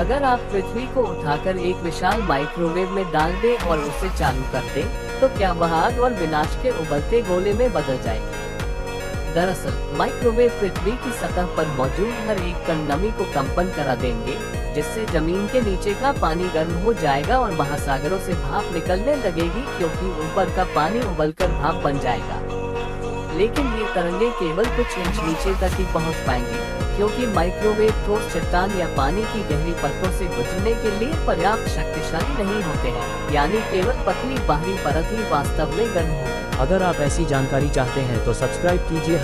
अगर आप पृथ्वी को उठाकर एक विशाल माइक्रोवेव में डाल दें और उसे चालू कर दें, तो क्या वह आग और विनाश के उबलते गोले में बदल जाएगी? दरअसल माइक्रोवेव पृथ्वी की सतह पर मौजूद हर एक कण नमी को कंपन करा देंगे, जिससे जमीन के नीचे का पानी गर्म हो जाएगा और महासागरों से भाप निकलने लगेगी, क्योंकि ऊपर का पानी उबलकर भाप बन जाएगा। लेकिन ये तरंगे केवल कुछ इंच नीचे तक ही पहुंच पाएंगी, क्योंकि माइक्रोवेव ठोस चट्टान या पानी की गहरी परतों से गुजरने के लिए पर्याप्त शक्तिशाली नहीं होते हैं, यानी केवल पतली बाहरी परत ही वास्तव में गर्म होगी। अगर आप ऐसी जानकारी चाहते हैं तो सब्सक्राइब कीजिए।